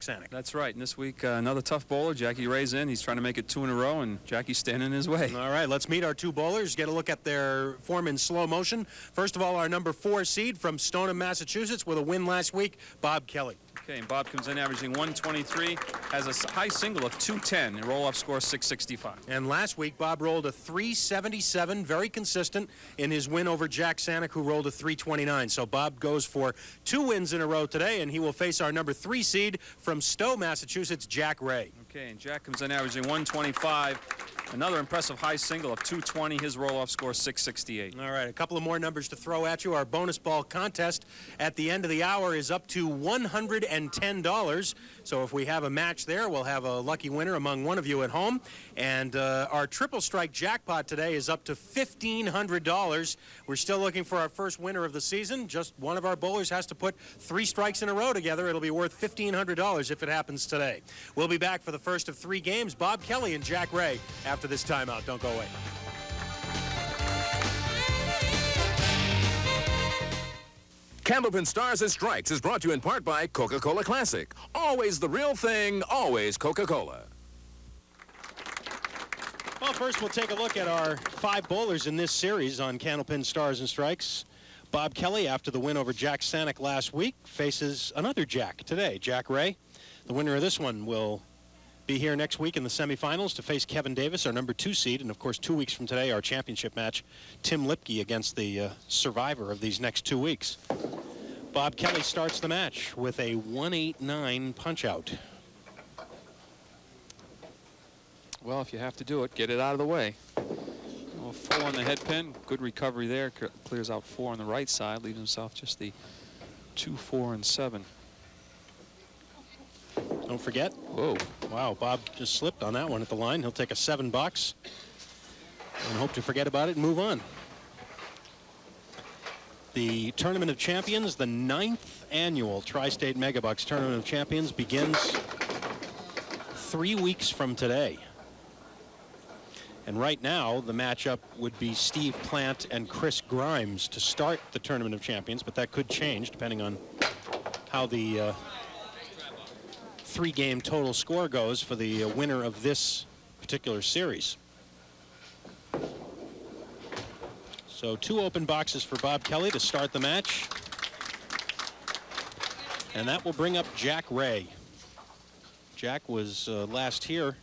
Saniuk. That's right. And this week, another tough bowler. Jackie Ray's in. He's trying to make it 2 in a row, and Jackie's standing in his way. All right, let's meet our two bowlers. Get a look at their form in slow motion. First of all, our number 4 seed from Stoneham, Massachusetts, with a win last week, Bob Kelly. Okay, and Bob comes in averaging 123, has a high single of 210, and roll-off score 665. And last week, Bob rolled a 377, very consistent in his win over Jack Saniuk, who rolled a 329. So Bob goes for 2 wins in a row today, and he will face our number 3 seed from Stowe, Massachusetts, Jack Ray. Okay, and Jack comes in averaging 125. Another impressive high single of 220. His roll-off score 668. All right, a couple of more numbers to throw at you. Our bonus ball contest at the end of the hour is up to $110. So if we have a match there, we'll have a lucky winner among one of you at home. And our triple strike jackpot today is up to $1,500. We're still looking for our first winner of the season. Just one of our bowlers has to put 3 strikes in a row together. It'll be worth $1,500 if it happens today. We'll be back for the first of 3 games. Bob Kelly and Jack Ray after this timeout. Don't go away. Candlepin Stars and Strikes is brought to you in part by Coca-Cola Classic. Always the real thing, always Coca-Cola. Well, first we'll take a look at our 5 bowlers in this series on Candlepin Stars and Strikes. Bob Kelly, after the win over Jack Saniuk last week, faces another Jack today, Jack Ray. The winner of this one will be here next week in the semifinals to face Kevin Davis, our number 2 seed, and of course 2 weeks from today, our championship match, Tim Lipke against the survivor of these next 2 weeks. Bob Kelly starts the match with a 189 punch-out. Well, if you have to do it, get it out of the way. Well, 4 on the head pin. Good recovery there. Clears out 4 on the right side. Leaves himself just the 2, 4, and 7. Don't forget. Whoa. Wow, Bob just slipped on that one at the line. He'll take a $7 and hope to forget about it and move on. The Tournament of Champions, the 9th annual Tri-State Megabucks Tournament of Champions, begins 3 weeks from today. And right now, the matchup would be Steve Plant and Chris Grimes to start the Tournament of Champions, but that could change depending on how the 3-game total score goes for the winner of this particular series. So 2 open boxes for Bob Kelly to start the match. And that will bring up Jack Ray. Jack was last here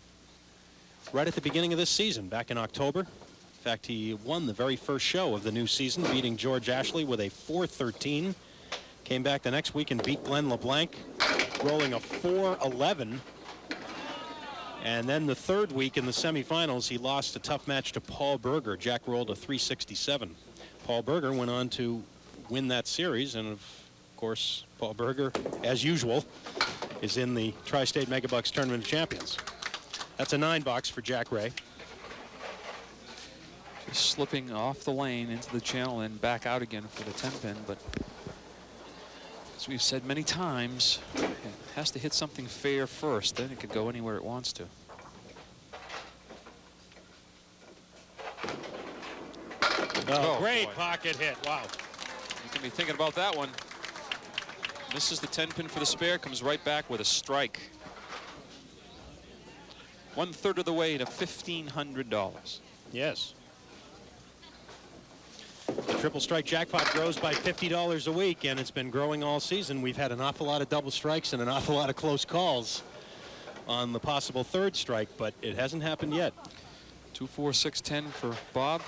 right at the beginning of this season, back in October. In fact, he won the very first show of the new season, beating George Ashley with a 413. Came back the next week and beat Glenn LeBlanc, rolling a 411. And then the 3rd week in the semifinals, he lost a tough match to Paul Berger. Jack rolled a 367. Paul Berger went on to win that series, and of course, Paul Berger, as usual, is in the Tri-State Megabucks Tournament of Champions. That's a 9 box for Jack Ray. Just slipping off the lane into the channel and back out again for the 10-pin, but as we've said many times, it has to hit something fair first, then it could go anywhere it wants to. Oh, great pocket hit. Wow. You can be thinking about that one. Misses the 10-pin for the spare, comes right back with a strike. 1/3 of the way to $1,500. Yes. The triple strike jackpot grows by $50 a week, and it's been growing all season. We've had an awful lot of double strikes and an awful lot of close calls on the possible 3rd strike, but it hasn't happened yet. 2, 4, 6, 10 for Bob.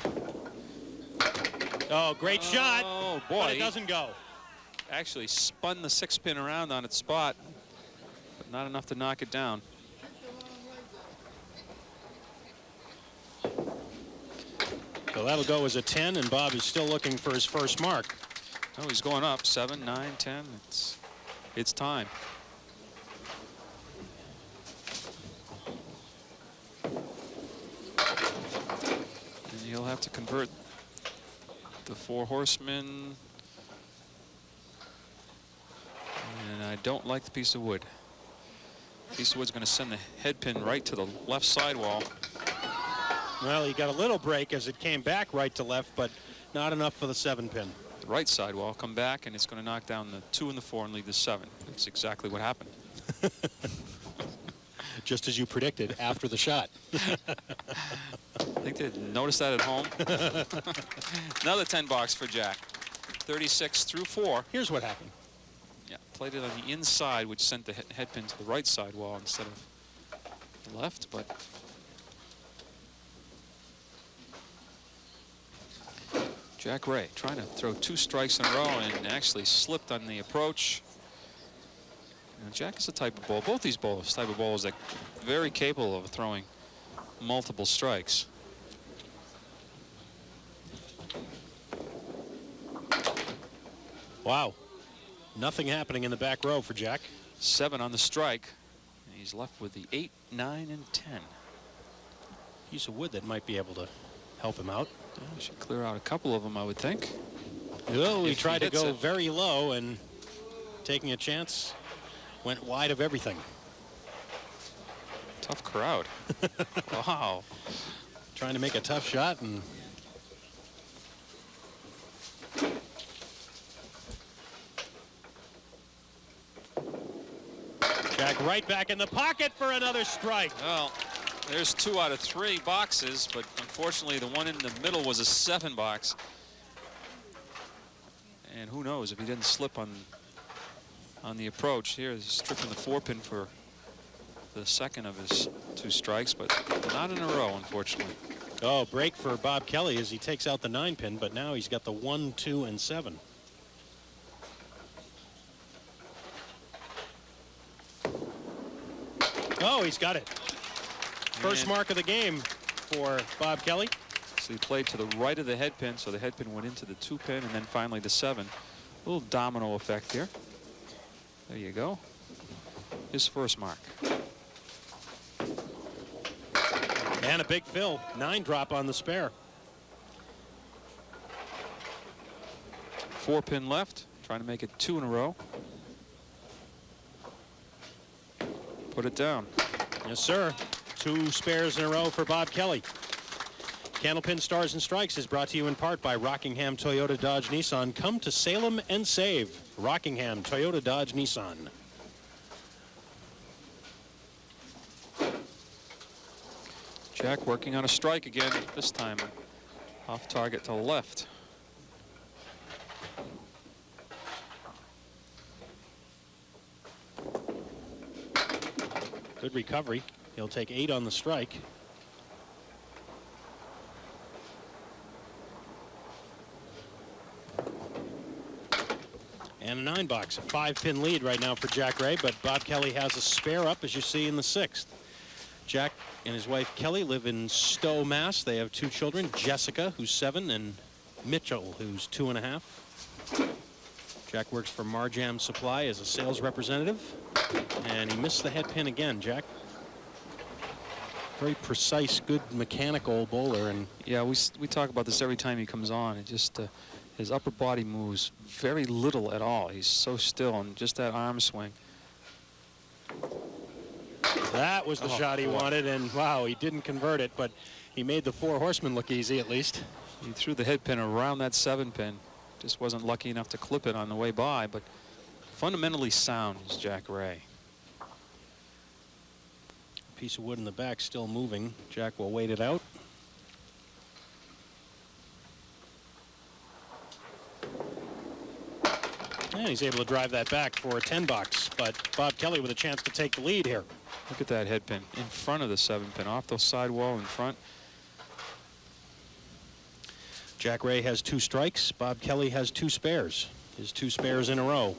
Oh, great shot. Oh, boy. But it doesn't go. Actually spun the 6-pin around on its spot, but not enough to knock it down. So that'll go as a 10, and Bob is still looking for his first mark. Oh, he's going up. 7, 9, 10. It's time. And he'll have to convert the 4 horsemen. And I don't like the piece of wood. Piece of wood's going to send the head pin right to the left sidewall. Well, he got a little break as it came back right to left, but not enough for the 7-pin. The right sidewall come back, and it's going to knock down the 2 and the 4 and leave the 7. That's exactly what happened. Just as you predicted after the shot. I think they noticed that at home. Another 10 box for Jack. 36 through 4. Here's what happened. Yeah, played it on the inside, which sent the head pin to the right side wall instead of the left, but Jack Ray trying to throw 2 strikes in a row and actually slipped on the approach. And Jack is a type of bowler, both these bowlers, type of bowlers that are very capable of throwing multiple strikes. Wow. Nothing happening in the back row for Jack. 7 on the strike. And he's left with the 8, 9, and 10. Piece of wood that might be able to help him out. He should clear out a couple of them, I would think. Well, he If tried he to hits go it. very low and taking a chance. Went wide of everything. Tough crowd. Wow. Trying to make a tough shot and Jack right back in the pocket for another strike. Well, there's 2 out of 3 boxes, but unfortunately the one in the middle was a 7 box. And who knows if he didn't slip on the approach. Here he's stripping the 4-pin for the second of his 2 strikes, but not in a row, unfortunately. Oh, break for Bob Kelly as he takes out the 9-pin, but now he's got the 1, 2, and 7. Oh, he's got it. First And mark of the game for Bob Kelly. so he played to the right of the head pin, so the head pin went into the 2-pin, and then finally the 7. A little domino effect here. There you go. His first mark. And a big fill. 9 drop on the spare. 4-pin left, trying to make it 2 in a row. Put it down. Yes, sir. 2 spares in a row for Bob Kelly. Candlepin Stars and Strikes is brought to you in part by Rockingham Toyota Dodge Nissan. Come to Salem and save. Rockingham Toyota Dodge Nissan. Jack working on a strike again, this time off target to the left. Good recovery. He'll take 8 on the strike. And a 9 box. A 5-pin lead right now for Jack Ray, but Bob Kelly has a spare up, as you see in the 6th. Jack and his wife Kelly live in Stowe, Mass. They have 2 children, Jessica, who's 7, and Mitchell, who's 2.5. Jack works for Marjam Supply as a sales representative, and he missed the head pin again. Jack, very precise, good mechanical bowler, and Yeah, we talk about this every time he comes on. It just his upper body moves very little at all. He's so still, and just that arm swing. that was the Oh, shot he boy. wanted, and wow, he didn't convert it, but he made the 4 horsemen look easy at least. He threw the head pin around that 7-pin. Just wasn't lucky enough to clip it on the way by, but fundamentally sound is Jack Ray. Piece of wood in the back still moving. Jack will wait it out. And he's able to drive that back for a 10 box, but Bob Kelly with a chance to take the lead here. Look at that head pin in front of the 7-pin, off the sidewall in front. Jack Ray has 2 strikes. Bob Kelly has 2 spares. His 2 spares in a row.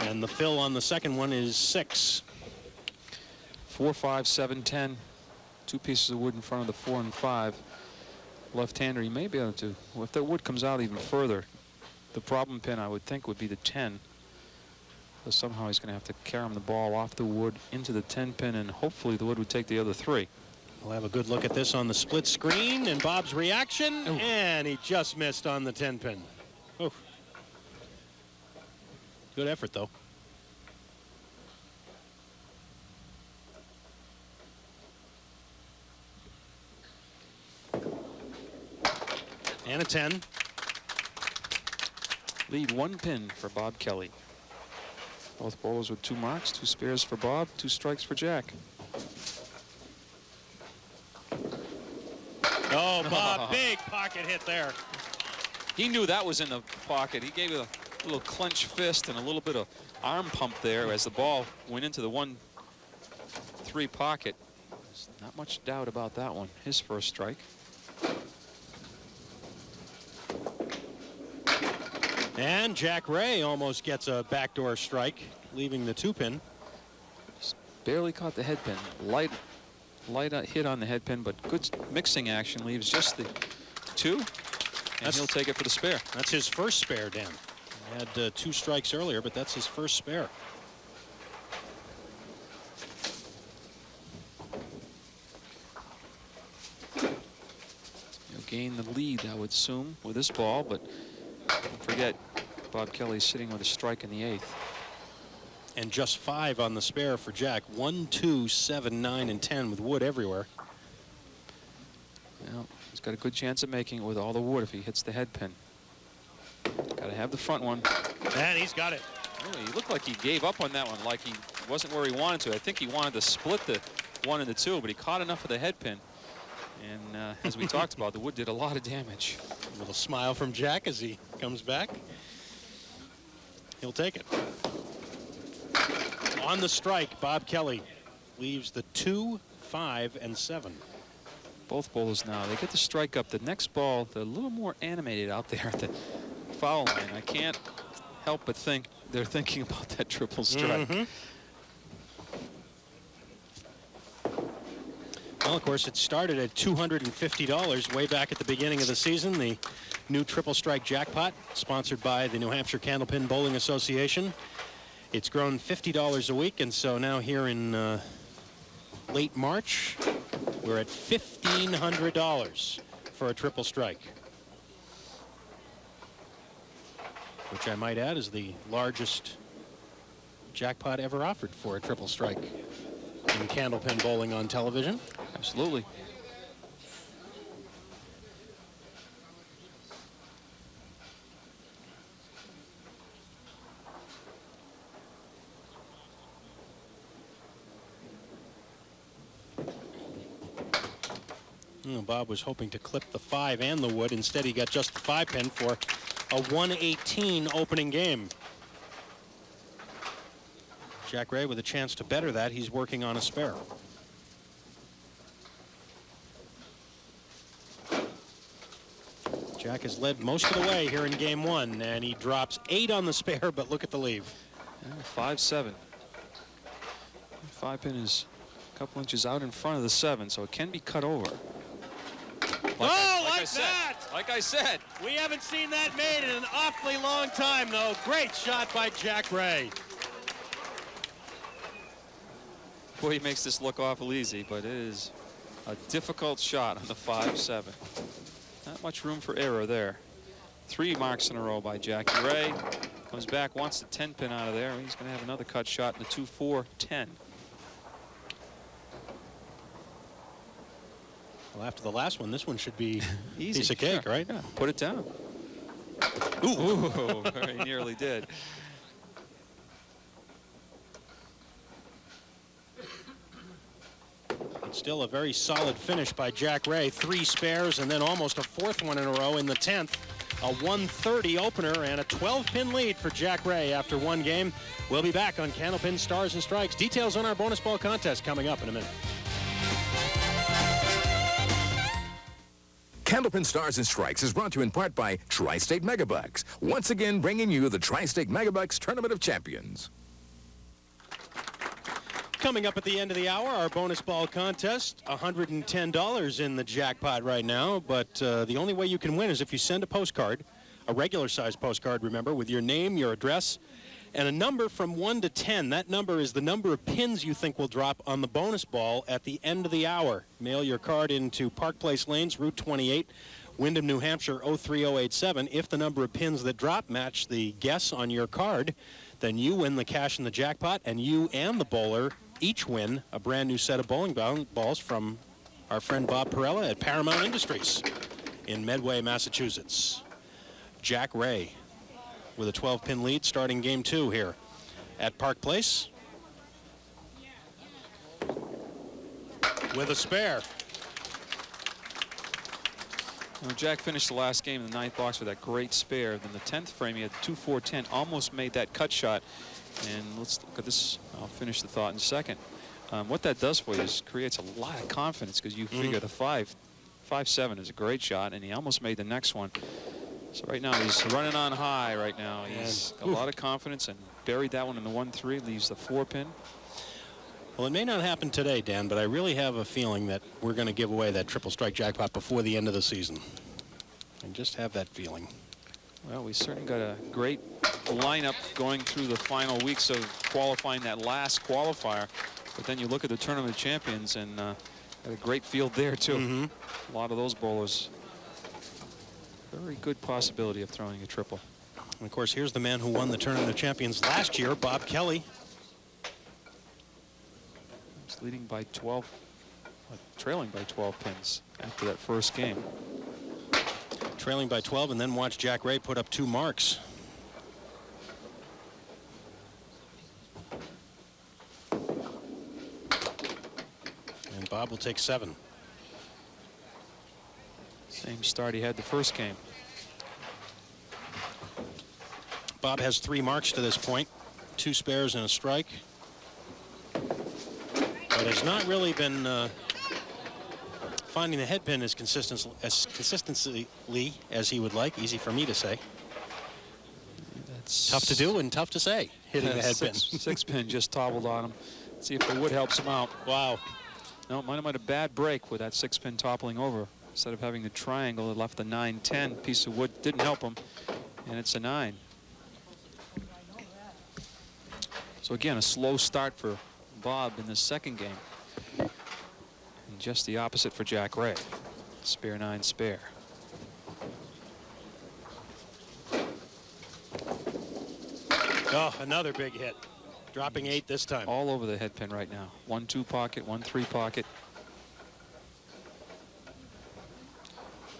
And the fill on the second one is 6. 4, 5, 7, 10. 2 pieces of wood in front of the 4 and 5. Left-hander, he may be able to. Well, if the wood comes out even further, the problem pin, I would think, would be the 10. So somehow he's going to have to carry the ball off the wood into the 10-pin, and hopefully the wood would take the other 3. We'll have a good look at this on the split screen, and Bob's reaction, Ooh. and he just missed on the 10-pin. Oh. Good effort, though. And a 10. Lead 1 pin for Bob Kelly. Both bowlers with 2 marks, 2 spares for Bob, 2 strikes for Jack. Oh, Bob, big pocket hit there. He knew that was in the pocket. He gave it a little clenched fist and a little bit of arm pump there as the ball went into the 1-3 pocket. There's not much doubt about that one. His first strike. And Jack Ray almost gets a backdoor strike, leaving the 2-pin. Just barely caught the head pin. Light hit on the head pin, but good mixing action. Leaves just the 2, and he'll take it for the spare. That's his first spare, Dan. He had 2 strikes earlier, but that's his first spare. He'll gain the lead, I would assume, with this ball, but don't forget, Bob Kelly's sitting with a strike in the 8th. And just 5 on the spare for Jack. 1, 2, 7, 9, and 10 with wood everywhere. Well, he's got a good chance of making it with all the wood if he hits the head pin. Got to have the front one. And he's got it. Really, he looked like he gave up on that one, like he wasn't where he wanted to. I think he wanted to split the 1 and the 2, but he caught enough of the head pin. And as we talked about, the wood did a lot of damage. A little smile from Jack as he comes back. He'll take it. On the strike, Bob Kelly leaves the 2, 5, and 7. Both bowlers now, they get the strike up. The next ball, they're a little more animated out there at the foul line. I can't help but think they're thinking about that triple strike. Well, of course, it started at $250 way back at the beginning of the season. The new triple strike jackpot, sponsored by the New Hampshire Candlepin Bowling Association. It's grown $50 a week, and so now here in late March, we're at $1,500 for a triple strike, which I might add is the largest jackpot ever offered for a triple strike in Candlepin bowling on television. Absolutely. Bob was hoping to clip the 5 and the wood. Instead, he got just the 5-pin for a 118 opening game. Jack Ray with a chance to better that. He's working on a spare. Jack has led most of the way here in game 1, and he drops 8 on the spare, but look at the leave. 5-7. 5-pin is a couple inches out in front of the 7, so it can be cut over. Like I said. We haven't seen that made in an awfully long time, though. Great shot by Jack Ray. Boy, he makes this look awful easy, but it is a difficult shot on the 5-7. Not much room for error there. 3 marks in a row by Jackie Ray. Comes back, wants the 10-pin out of there. He's going to have another cut shot in the 2-4-10. Well, after the last one, this one should be easy. Piece of cake, sure. right? Yeah, put it down. Ooh, very nearly did. It's still a very solid finish by Jack Ray. 3 spares and then almost a 4th one in a row in the 10th. A 130 opener and a 12-pin lead for Jack Ray after 1 game. We'll be back on Candlepin Stars and Strikes. Details on our bonus ball contest coming up in a minute. Candlepin Stars and Strikes is brought to you in part by Tri-State Megabucks. Once again, bringing you the Tri-State Megabucks Tournament of Champions. Coming up at the end of the hour, our bonus ball contest. $110 in the jackpot right now, but the only way you can win is if you send a postcard, a regular-sized postcard, remember, with your name, your address, and a number from 1 to 10. That number is the number of pins you think will drop on the bonus ball at the end of the hour. Mail your card into Park Place Lanes, Route 28, Windham, New Hampshire, 03087. If the number of pins that drop match the guess on your card, then you win the cash in the jackpot, and you and the bowler each win a brand new set of bowling balls from our friend Bob Perella at Paramount Industries in Medway, Massachusetts. Jack Ray with a 12-pin lead starting game 2 here at Park Place with a spare. Well, Jack finished the last game in the 9th box with that great spare. Then the 10th frame, he had 2-4-10, almost made that cut shot. And let's look at this. I'll finish the thought in a second. What that does for you is creates a lot of confidence, because you figure the 5-7 is a great shot, and he almost made the next one. So right now he's running on high right now. He's got a lot of confidence and buried that one in the 1-3, leaves the 4-pin. Well, it may not happen today, Dan, but I really have a feeling that we're going to give away that triple strike jackpot before the end of the season. I just have that feeling. Well, we certainly got a great lineup going through the final weeks of qualifying that last qualifier. But then you look at the Tournament of Champions, and got a great field there, too. A lot of those bowlers. Very good possibility of throwing a triple. And of course, here's the man who won the Tournament of Champions last year, Bob Kelly. He's leading by 12, trailing by 12 pins after that first game. Trailing by 12, and then watch Jack Ray put up 2 marks. And Bob will take 7. Same start he had the first game. Bob has 3 marks to this point, 2 spares and a strike. But has not really been finding the head pin as consistently as he would like. Easy for me to say. That's tough to do and tough to say, hitting the head pin. 6-pin just toppled on him. Let's see if the wood helps him out. Wow. No, might have made a bad break with that 6-pin toppling over. Instead of having the triangle, it left the 9-10 piece of wood. Didn't help him, and it's a 9. So again, a slow start for Bob in the second game. And just the opposite for Jack Ray. Spare 9 spare. Oh, another big hit. Dropping 8 this time. All over the head pin right now. 1-2 pocket, 1-3 pocket.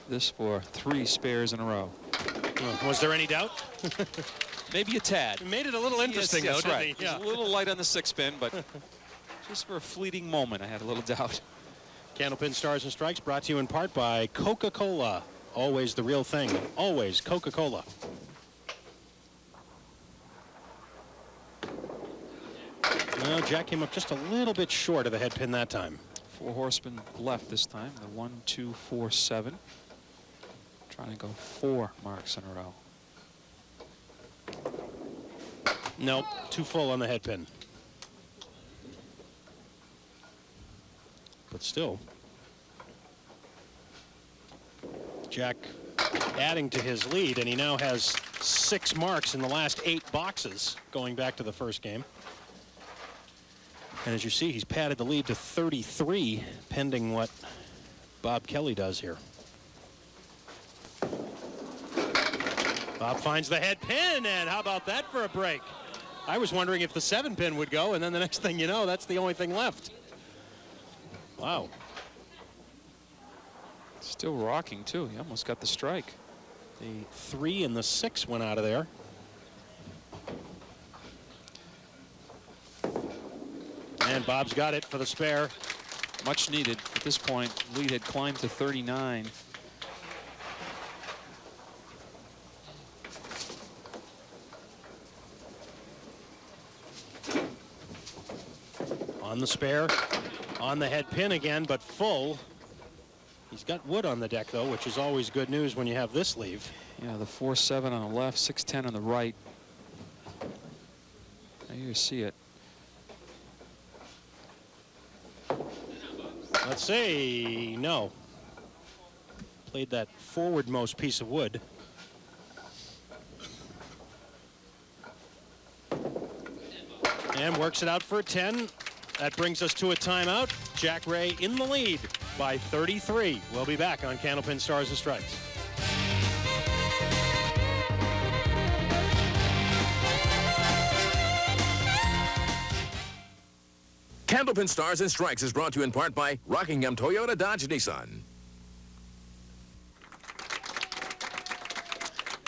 This for 3 spares in a row. Was there any doubt? Maybe a tad. It made it a little interesting, yes, though, right. didn't he? Yeah. A little light on the 6-pin, but just for a fleeting moment, I had a little doubt. Candlepin Stars and Strikes brought to you in part by Coca-Cola. Always the real thing. Always Coca-Cola. Well, Jack came up just a little bit short of the head pin that time. 4 horsemen left this time. The 1, 2, 4, 7. Trying to go 4 marks in a row. Nope, too full on the head pin. But still, Jack adding to his lead, and he now has 6 marks in the last 8 boxes going back to the first game. And as you see, he's padded the lead to 33, pending what Bob Kelly does here. Bob finds the head pin, and how about that for a break? I was wondering if the 7-pin would go, and then the next thing you know, that's the only thing left. Wow. Still rocking, too. He almost got the strike. The 3 and the 6 went out of there. And Bob's got it for the spare. Much needed at this point. Lead had climbed to 39. On the spare, on the head pin again, but full. He's got wood on the deck, though, which is always good news when you have this leave. Yeah, the 4-7 on the left, 6-10 on the right. Now you see it. Let's see. No. Played that forwardmost piece of wood. And works it out for a 10. That brings us to a timeout. Jack Ray in the lead by 33. We'll be back on Candlepin Stars and Strikes. Candlepin Stars and Strikes is brought to you in part by Rockingham Toyota Dodge Nissan.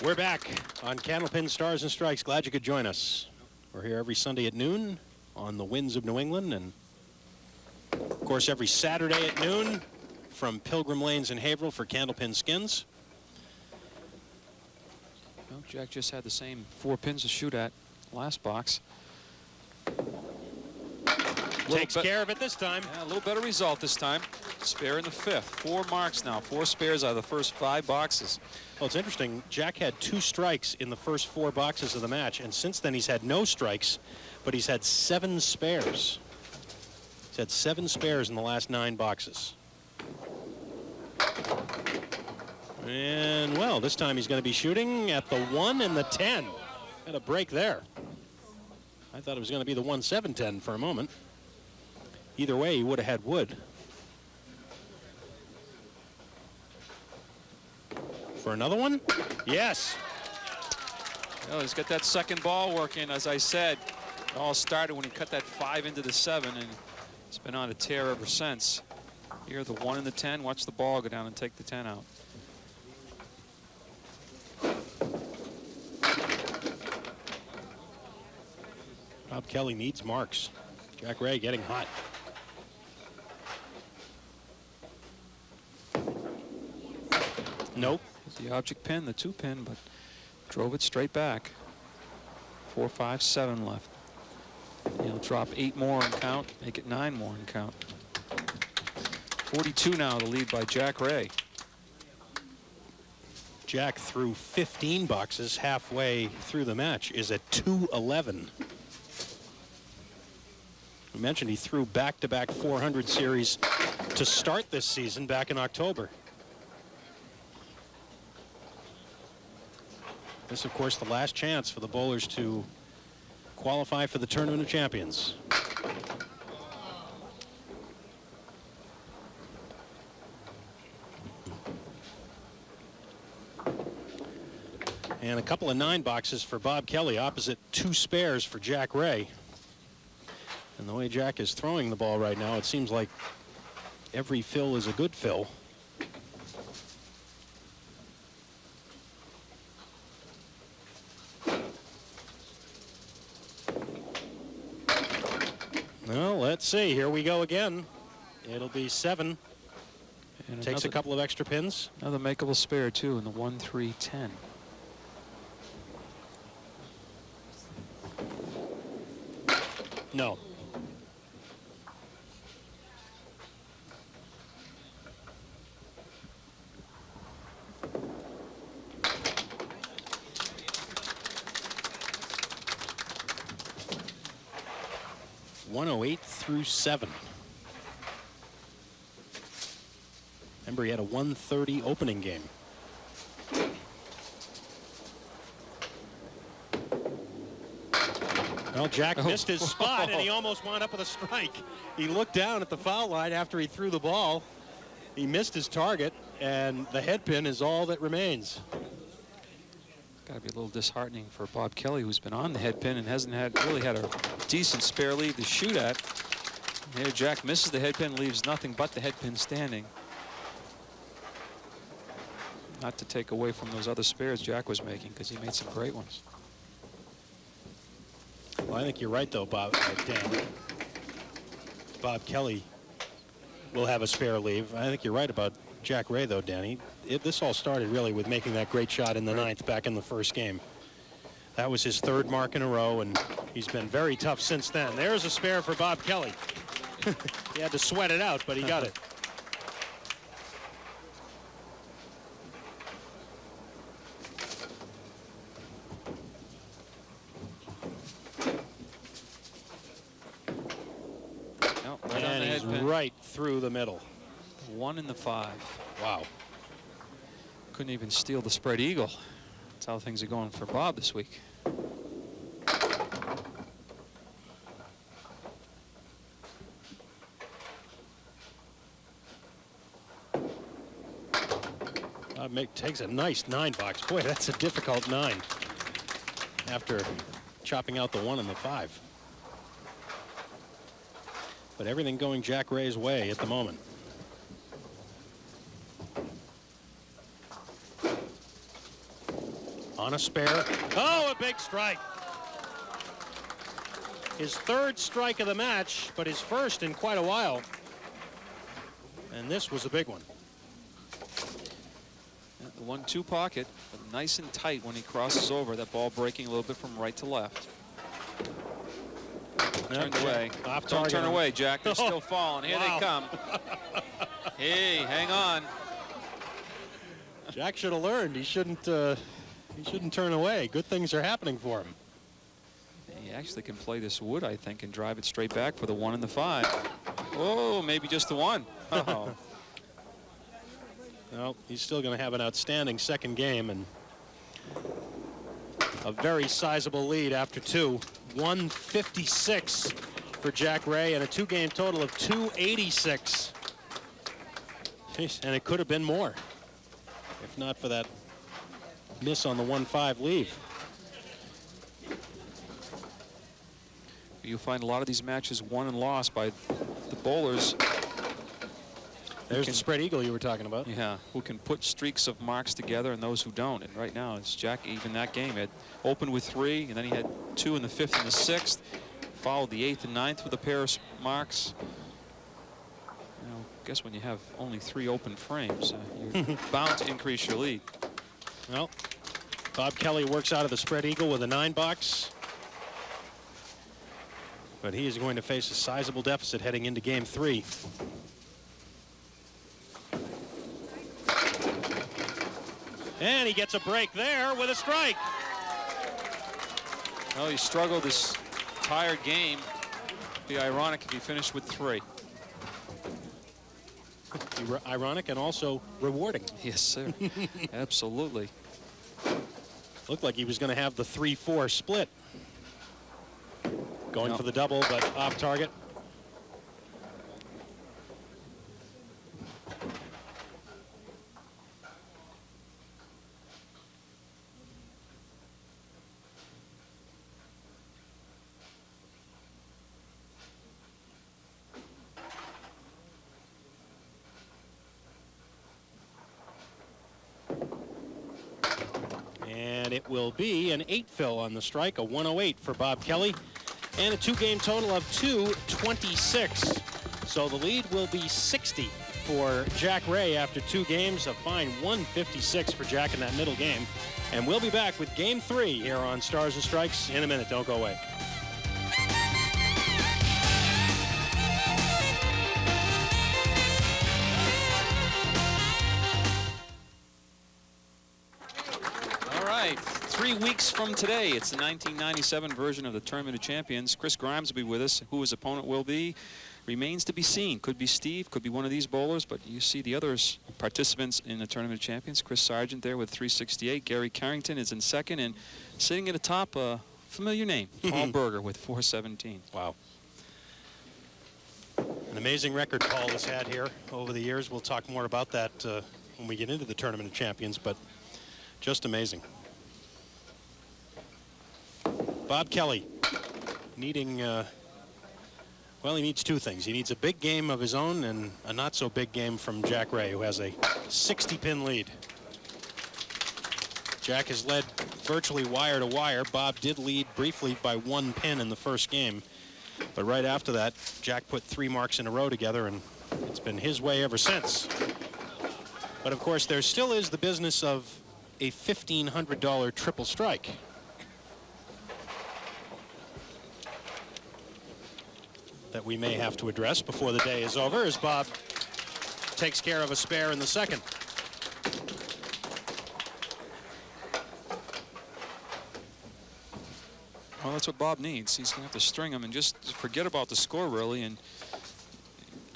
We're back on Candlepin Stars and Strikes. Glad you could join us. We're here every Sunday at noon on the Winds of New England, and of course every Saturday at noon from Pilgrim Lanes in Haverhill for Candlepin Skins. Well, Jack just had the same 4 pins to shoot at last box. Takes care of it this time. Yeah, a little better result this time. Spare in the 5th. 4 marks now. 4 spares out of the first 5 boxes. Well, it's interesting. Jack had 2 strikes in the first 4 boxes of the match, and since then he's had no strikes, but he's had 7 spares. He's had 7 spares in the last 9 boxes. And, well, this time he's going to be shooting at the 1 and the 10. Had a break there. I thought it was going to be the 1-7-10 for a moment. Either way, he would have had wood. For another one? Yes. Well, he's got that second ball working, as I said. It all started when he cut that 5 into the 7, and it's been on a tear ever since. Here, the 1 and the 10. Watch the ball go down and take the 10 out. Bob Kelly needs marks. Jack Ray getting hot. Nope. The object pin, the 2 pin, but drove it straight back. 4, 5, 7 left. He'll drop 8 more and count, make it 9 more and count. 42 now, the lead by Jack Ray. Jack threw 15 boxes halfway through the match, is at 211. We mentioned he threw back-to-back 400 series to start this season back in October. This, of course, the last chance for the bowlers to qualify for the Tournament of Champions. And a couple of 9 boxes for Bob Kelly, opposite 2 spares for Jack Ray. And the way Jack is throwing the ball right now, it seems like every fill is a good fill. Well, let's see. Here we go again. It'll be 7. And takes a couple of extra pins. Another makeable spare, too, in the 1, 3, 10. No. .108 through 7. Remember, he had a 130 opening game. Well, Jack missed his spot, and he almost wound up with a strike. He looked down at the foul line after he threw the ball. He missed his target, and the head pin is all that remains. Got to be a little disheartening for Bob Kelly, who's been on the head pin and hasn't really had a decent spare lead to shoot at. Here, Jack misses the head pin, leaves nothing but the head pin standing. Not to take away from those other spares Jack was making, because he made some great ones. Well, I think you're right, though, Bob. Dan. Bob Kelly will have a spare leave. I think you're right about Jack Ray, though, Danny. This all started really with making that great shot in the 9th back in the first game. That was his 3rd mark in a row, and he's been very tough since then. There's a spare for Bob Kelly. He had to sweat it out, but he got it. And he's right through the middle. 1 in the 5. Wow. Couldn't even steal the spread eagle. That's how things are going for Bob this week. Takes a nice 9 box. Boy, that's a difficult 9 after chopping out the 1 and the 5. But everything going Jack Ray's way at the moment. On a spare. Oh, a big strike. His third strike of the match, but his first in quite a while. And this was a big one. The 1-2 pocket, but nice and tight when he crosses over. That ball breaking a little bit from right to left. Turned away. Don't turn away, Jack. They're still falling. Here they come. Hey, hang on. Jack should have learned. He shouldn't turn away. Good things are happening for him. He actually can play this wood, I think, and drive it straight back for the 1 and the 5. Oh, maybe just the 1. Oh. Well, he's still going to have an outstanding second game and a very sizable lead after 2. 156 for Jack Ray and a 2-game total of 286. Jeez, and it could have been more if not for that miss on the 1-5 leave. You'll find a lot of these matches won and lost by the bowlers. There's the spread eagle you were talking about. Yeah, who can put streaks of marks together and those who don't. And right now, it's Jack, even that game, had opened with 3, and then he had 2 in the 5th and the 6th. Followed the 8th and 9th with a pair of marks. You know, I guess when you have only 3 open frames, you're bound to increase your lead. Well, Bob Kelly works out of the spread eagle with a 9 box. But he is going to face a sizable deficit heading into game 3. And he gets a break there with a strike. Well, he struggled this entire game. It'd be ironic if he finished with 3. Ironic and also rewarding. Yes, sir. Absolutely. Looked like he was going to have the 3-4 split. Going for the double, but off target. And it will be an 8 fill on the strike, a 108 for Bob Kelly, and a 2-game total of 226. So the lead will be 60 for Jack Ray after 2 games, a fine 156 for Jack in that middle game. And we'll be back with game 3 here on Stars and Strikes in a minute. Don't go away. All right, 3 weeks from today, it's the 1997 version of the Tournament of Champions. Chris Grimes will be with us. Who his opponent will be remains to be seen. Could be Steve, could be one of these bowlers, but you see the others participants in the Tournament of Champions. Chris Sargent there with 368. Gary Carrington is in second, and sitting at the top, a familiar name, Paul Berger with 417. Wow. An amazing record Paul has had here over the years. We'll talk more about that when we get into the Tournament of Champions, but just amazing. Bob Kelly needing, well, he needs 2 things. He needs a big game of his own and a not so big game from Jack Ray, who has a 60-pin lead. Jack has led virtually wire to wire. Bob did lead briefly by 1 pin in the first game, but right after that, Jack put 3 marks in a row together, and it's been his way ever since. But of course, there still is the business of a $1,500 triple strike. That we may have to address before the day is over as Bob takes care of a spare in the second. Well, that's what Bob needs. He's going to have to string them and just forget about the score, really. And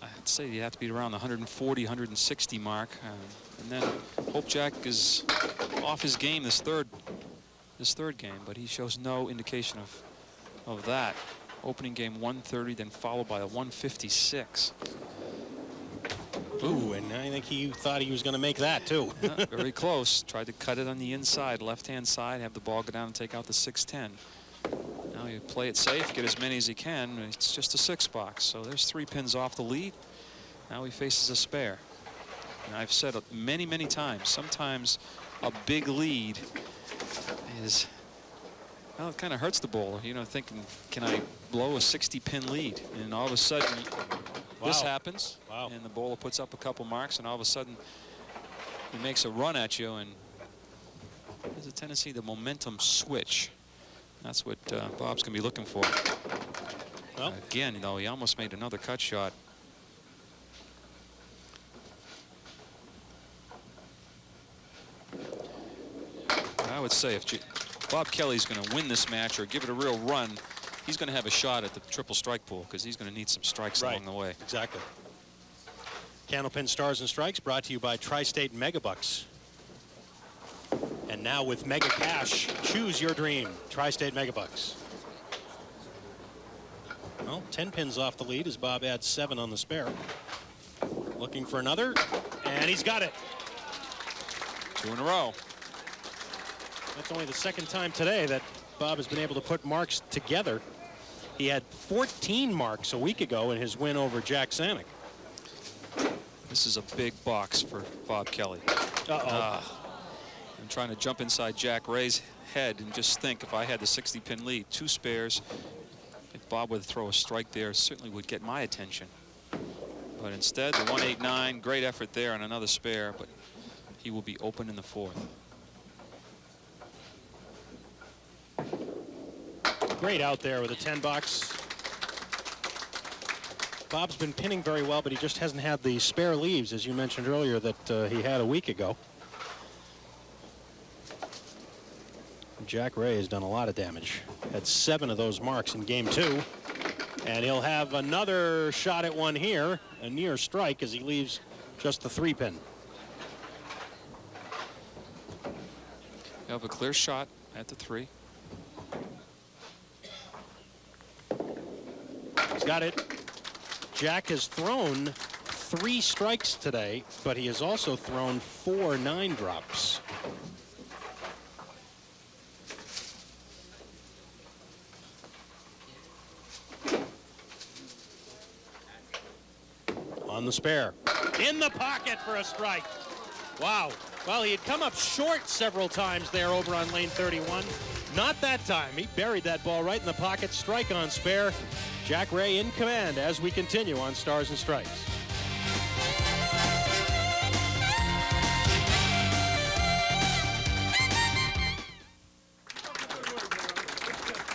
I'd say you have to be around the 140, 160 mark. And then hope Jack is off his game this third game. But he shows no indication of that. Opening game 130, then followed by a 156. Ooh, and I think he thought he was going to make that, too. Yeah, very close. Tried to cut it on the inside, left-hand side, have the ball go down and take out the 610. Now you play it safe, get as many as he can. It's just a 6 box, so there's 3 pins off the lead. Now he faces a spare. And I've said it many, many times, sometimes a big lead is Well, it kind of hurts the bowler, you know, thinking, can I blow a 60-pin lead? And all of a sudden, this happens, and the bowler puts up a couple marks, and all of a sudden, he makes a run at you, and there's a tendency the momentum switch. That's what Bob's going to be looking for. Well, again, though, he almost made another cut shot. I would say if Bob Kelly's going to win this match or give it a real run, he's going to have a shot at the triple strike pool because he's going to need some strikes along the way. Exactly. Candlepin Stars and Strikes brought to you by Tri-State Megabucks. And now with Mega Cash, choose your dream. Tri-State Megabucks. Well, 10 pins off the lead as Bob adds 7 on the spare. Looking for another, and he's got it. 2 in a row. That's only the second time today that Bob has been able to put marks together. He had 14 marks a week ago in his win over Jack Saniuk. This is a big box for Bob Kelly. I'm trying to jump inside Jack Ray's head and just think if I had the 60-pin lead, 2 spares, if Bob would throw a strike there, certainly would get my attention. But instead, the 189, great effort there on another spare, but he will be open in the 4th. Great out there with a 10 box. Bob's been pinning very well, but he just hasn't had the spare leaves, as you mentioned earlier, that he had a week ago. Jack Ray has done a lot of damage. Had 7 of those marks in game 2. And he'll have another shot at one here, a near strike, as he leaves just the 3-pin. You have a clear shot at the 3. He's got it. Jack has thrown 3 strikes today, but he has also thrown 4 9-drops. On the spare. In the pocket for a strike. Wow. Well, he had come up short several times there over on lane 31. Not that time. He buried that ball right in the pocket. Strike on spare. Jack Ray in command as we continue on Stars and Strikes.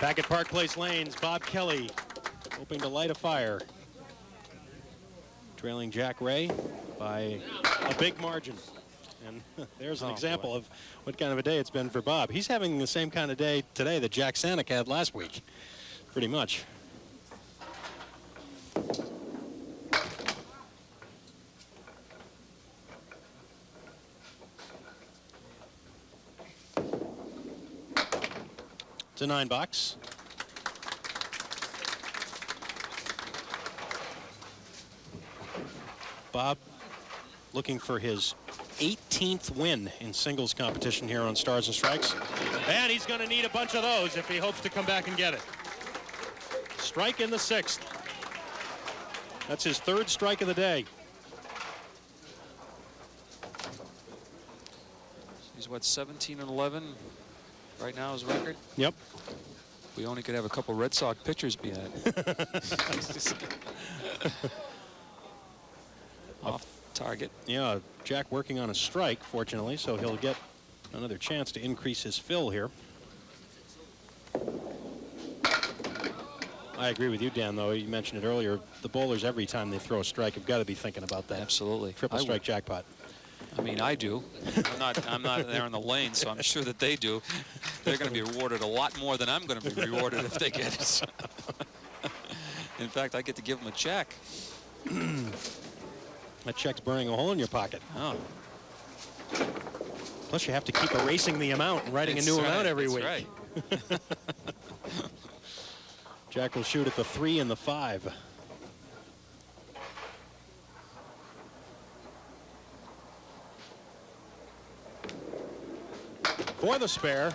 Back at Park Place Lanes, Bob Kelly hoping to light a fire. Trailing Jack Ray by a big margin. And there's an example of what kind of a day it's been for Bob. He's having the same kind of day today that Jack Saniuk had last week, pretty much. It's a 9-box. Bob looking for his 18th win in singles competition here on Stars and Strikes. And he's going to need a bunch of those if he hopes to come back and get it. Strike in the 6th. That's his 3rd strike of the day. He's what, 17 and 11 right now his record? Yep. We only could have a couple Red Sox pitchers be that. Off target. Yeah, Jack working on a strike, fortunately, so he'll get another chance to increase his fill here. I agree with you, Dan, though. You mentioned it earlier. The bowlers, every time they throw a strike, have got to be thinking about that. Absolutely. Triple strike jackpot. I mean, I do. I'm not there in the lane, so I'm sure that they do. They're going to be rewarded a lot more than I'm going to be rewarded if they get it. In fact, I get to give them a check. That check's burning a hole in your pocket. Oh. Plus, you have to keep erasing the amount and writing a new amount every week. Right. Jack will shoot at the 3 and the 5. For the spare.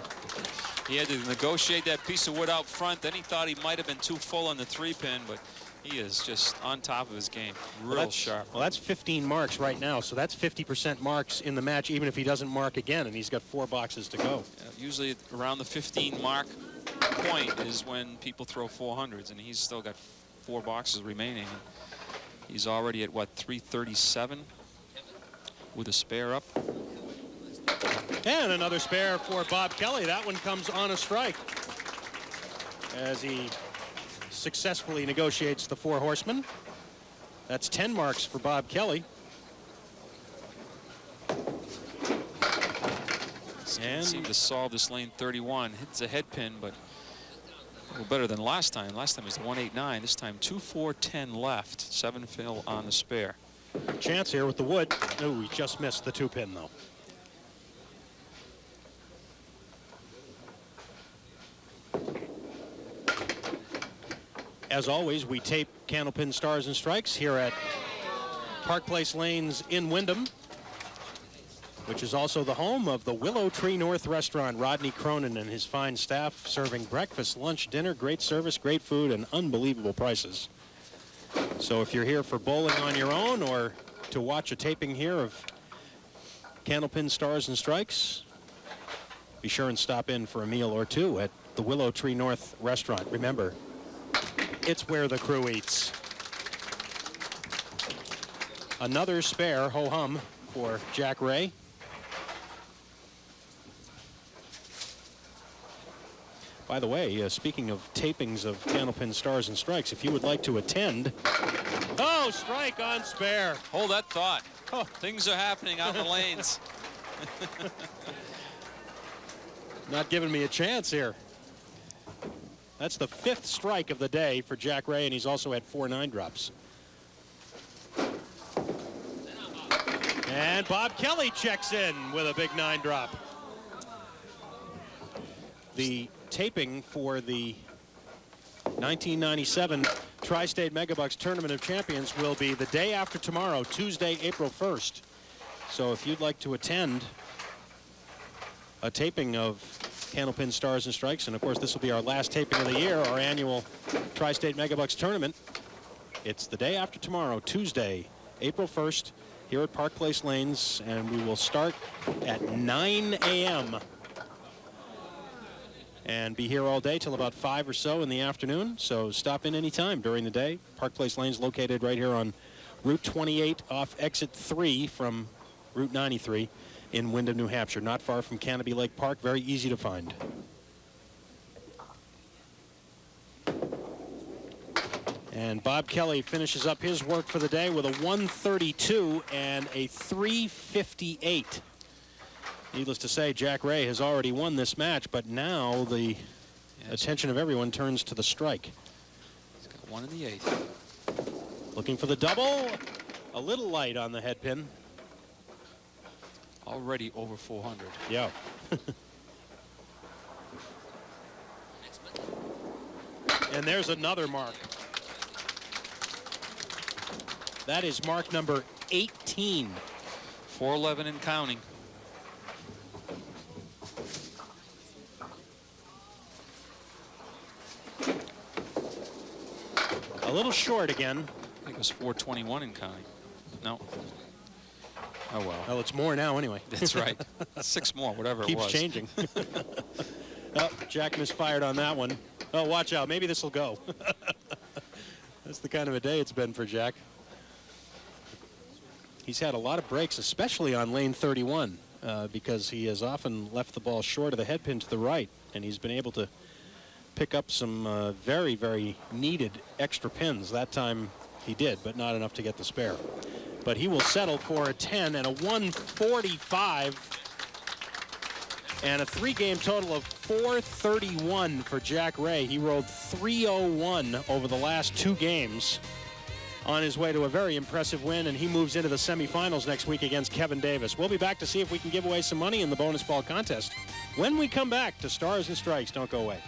He had to negotiate that piece of wood out front. Then he thought he might have been too full on the 3-pin, but he is just on top of his game. Real sharp. Well, that's 15 marks right now, so that's 50% marks in the match, even if he doesn't mark again, and he's got 4 boxes to go. Usually around the 15 mark, point is when people throw 400s, and he's still got 4 boxes remaining. He's already at, what, 337 with a spare up. And another spare for Bob Kelly. That one comes on a strike as he successfully negotiates the 4 horsemen. That's 10 marks for Bob Kelly. And seemed to solve this lane 31. Hits a head pin, but a little better than last time. Last time was the 189. This time 2, 4, 10 left. 7 fill on the spare. Chance here with the wood. Oh, he just missed the 2-pin though. As always, we tape Candlepin Stars and Strikes here at Park Place Lanes in Wyndham, which is also the home of the Willow Tree North restaurant. Rodney Cronin and his fine staff serving breakfast, lunch, dinner, great service, great food, and unbelievable prices. So if you're here for bowling on your own or to watch a taping here of Candlepin Stars and Strikes, be sure and stop in for a meal or two at the Willow Tree North restaurant. Remember, it's where the crew eats. Another spare ho-hum for Jack Ray. By the way, speaking of tapings of Candlepin Stars and Strikes, if you would like to attend... Oh, strike on spare. Hold that thought. Oh, things are happening out in the lanes. Not giving me a chance here. That's the 5th strike of the day for Jack Ray, and he's also had 4 9-drops. And Bob Kelly checks in with a big 9-drop. The taping for the 1997 Tri-State Megabucks Tournament of Champions will be the day after tomorrow, Tuesday, April 1st. So if you'd like to attend a taping of Candlepin Stars and Strikes, and of course this will be our last taping of the year, our annual Tri-State Megabucks Tournament, it's the day after tomorrow, Tuesday, April 1st, here at Park Place Lanes, and we will start at 9 a.m. and be here all day till about 5 or so in the afternoon. So stop in anytime during the day. Park Place Lane's located right here on Route 28 off exit 3 from Route 93 in Wyndham, New Hampshire. Not far from Canopy Lake Park. Very easy to find. And Bob Kelly finishes up his work for the day with a 132 and a 358. Needless to say, Jack Ray has already won this match, but now the attention of everyone turns to the strike. He's got 1 in the 8th. Looking for the double. A little light on the head pin. Already over 400. Yeah. And there's another mark. That is mark number 18. 411 and counting. A little short again. I think it was 421 and counting. No. Oh, well. Well, it's more now anyway. That's right. 6 more, whatever it was. Keeps changing. Oh, Jack misfired on that one. Oh, watch out. Maybe this will go. That's the kind of a day it's been for Jack. He's had a lot of breaks, especially on lane 31, because he has often left the ball short of the head pin to the right, and he's been able to pick up some very, very needed extra pins. That time he did, but not enough to get the spare. But he will settle for a 10 and a 145 and a 3-game total of 431 for Jack Ray. He rolled 301 over the last 2 games on his way to a very impressive win, and he moves into the semifinals next week against Kevin Davis. We'll be back to see if we can give away some money in the bonus ball contest when we come back to Stars and Strikes. Don't go away.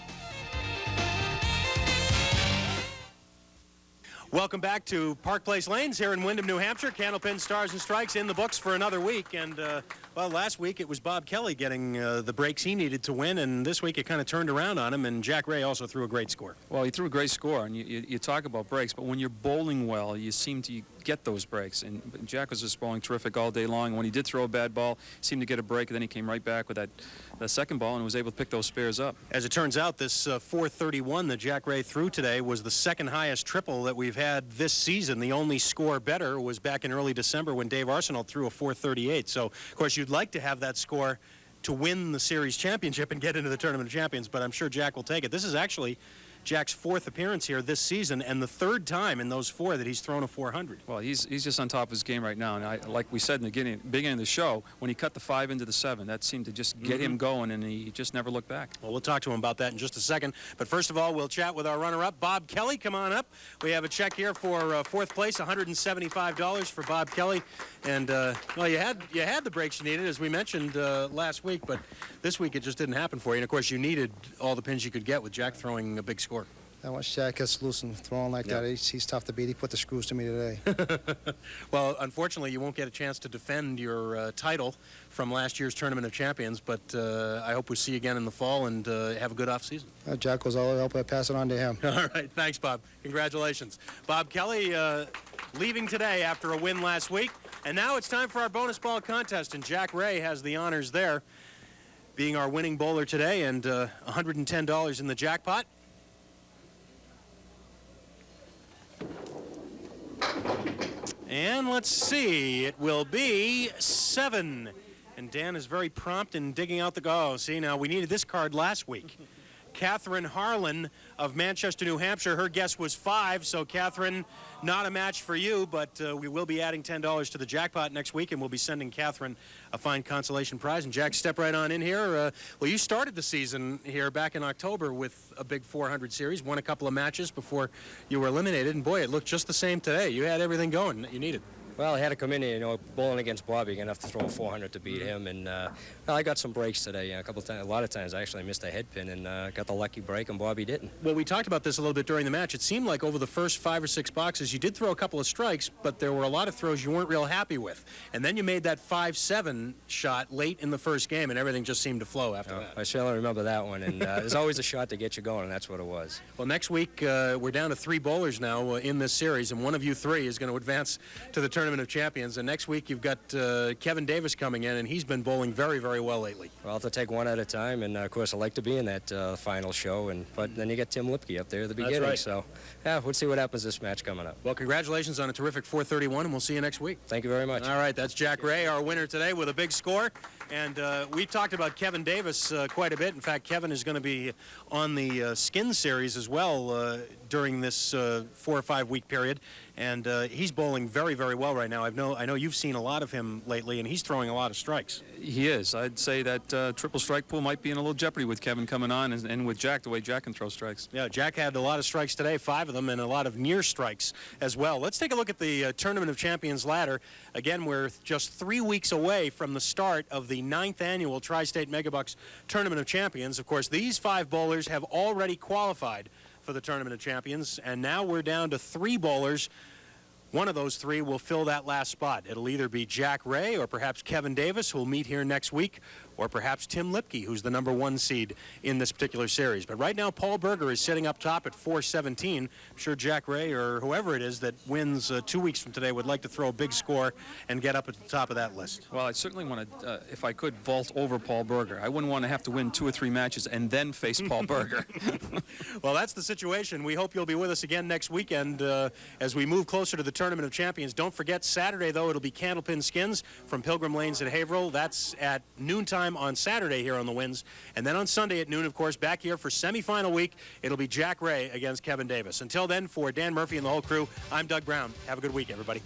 Welcome back to Park Place Lanes here in Wyndham, New Hampshire. Candlepin Stars and Strikes in the books for another week. And, well, last week it was Bob Kelly getting the breaks he needed to win, and this week it kind of turned around on him, and Jack Ray also threw a great score. Well, he threw a great score, and you talk about breaks, but when you're bowling well, you seem to get those breaks. And Jack was just bowling terrific all day long. When he did throw a bad ball, he seemed to get a break, and then he came right back with that second ball and was able to pick those spares up. As it turns out, this 431 that Jack Ray threw today was the second highest triple that we've had this season. The only score better was back in early December when Dave Arsenault threw a 438. So, of course, you'd like to have that score to win the series championship and get into the Tournament of Champions, but I'm sure Jack will take it. This is actually Jack's 4th appearance here this season and the 3rd time in those 4 that he's thrown a 400. Well, he's just on top of his game right now. And like we said in the beginning of the show, when he cut the 5 into the 7, that seemed to just get him going, and he just never looked back. Well, we'll talk to him about that in just a second. But first of all, we'll chat with our runner-up, Bob Kelly. Come on up. We have a check here for 4th place, $175 for Bob Kelly. And, well, you had the breaks you needed, as we mentioned last week, but this week it just didn't happen for you. And, of course, you needed all the pins you could get with Jack throwing a big score. Once Jack gets loose and throwing like that, he's tough to beat. He put the screws to me today. Well, unfortunately, you won't get a chance to defend your title from last year's Tournament of Champions, but I hope we see you again in the fall and have a good off-season. Jack goes all the way. I hope I pass it on to him. All right. Thanks, Bob. Congratulations. Bob Kelly leaving today after a win last week. And now it's time for our bonus ball contest, and Jack Ray has the honors there, being our winning bowler today, and $110 in the jackpot. And let's see, it will be 7. And Dan is very prompt in digging out the go. See, now we needed this card last week. Catherine Harlan of Manchester, New Hampshire. Her guess was 5, so Catherine, not a match for you, but we will be adding $10 to the jackpot next week, and we'll be sending Catherine a fine consolation prize. And Jack, step right on in here. Well, you started the season here back in October with a big 400 series, won a couple of matches before you were eliminated, and boy, it looked just the same today. You had everything going that you needed. Well, I had to come in here, bowling against Bobby. You're going to have to throw a 400 to beat him. And well, I got some breaks today. A lot of times I actually missed a head pin and got the lucky break, and Bobby didn't. Well, we talked about this a little bit during the match. It seemed like over the first 5 or 6 boxes, you did throw a couple of strikes, but there were a lot of throws you weren't real happy with. And then you made that 5-7 shot late in the first game, and everything just seemed to flow after that. I certainly remember that one. And there's always a shot to get you going, and that's what it was. Well, next week, we're down to 3 bowlers now in this series, and one of you 3 is going to advance to the Tournament of Champions. And next week, you've got Kevin Davis coming in, and he's been bowling very, very well lately. Well, I'll have to take one at a time, and, of course, I like to be in that final show. But then you get Tim Lipke up there at the beginning. That's right. So, yeah, we'll see what happens this match coming up. Well, congratulations on a terrific 431, and we'll see you next week. Thank you very much. All right, that's Jack Ray, our winner today, with a big score. And we talked about Kevin Davis quite a bit. In fact, Kevin is going to be on the Skin Series as well during this 4 or 5 week period. And he's bowling very, very well right now. I know you've seen a lot of him lately, and he's throwing a lot of strikes. He is. I'd say that triple strike pool might be in a little jeopardy with Kevin coming on, and with Jack, the way Jack can throw strikes. Yeah, Jack had a lot of strikes today, 5 of them, and a lot of near strikes as well. Let's take a look at the Tournament of Champions ladder. Again, we're just 3 weeks away from the start of the 9th annual Tri-State Megabucks Tournament of Champions. Of course, these 5 bowlers have already qualified for the Tournament of Champions, and now we're down to 3 bowlers. One of those 3 will fill that last spot. It'll either be Jack Ray or perhaps Kevin Davis, who will meet here next week, or perhaps Tim Lipke, who's the #1 seed in this particular series. But right now, Paul Berger is sitting up top at 417. I'm sure Jack Ray or whoever it is that wins 2 weeks from today would like to throw a big score and get up at the top of that list. Well, I certainly want to, if I could, vault over Paul Berger. I wouldn't want to have to win 2 or 3 matches and then face Paul Berger. Well, that's the situation. We hope you'll be with us again next weekend as we move closer to the Tournament of Champions. Don't forget, Saturday, though, it'll be Candlepin Skins from Pilgrim Lanes at Haverhill. That's at noontime on Saturday here on the Winds. And then on Sunday at noon, of course, back here for semifinal week, it'll be Jack Ray against Kevin Davis. Until then, for Dan Murphy and the whole crew, I'm Doug Brown. Have a good week, everybody.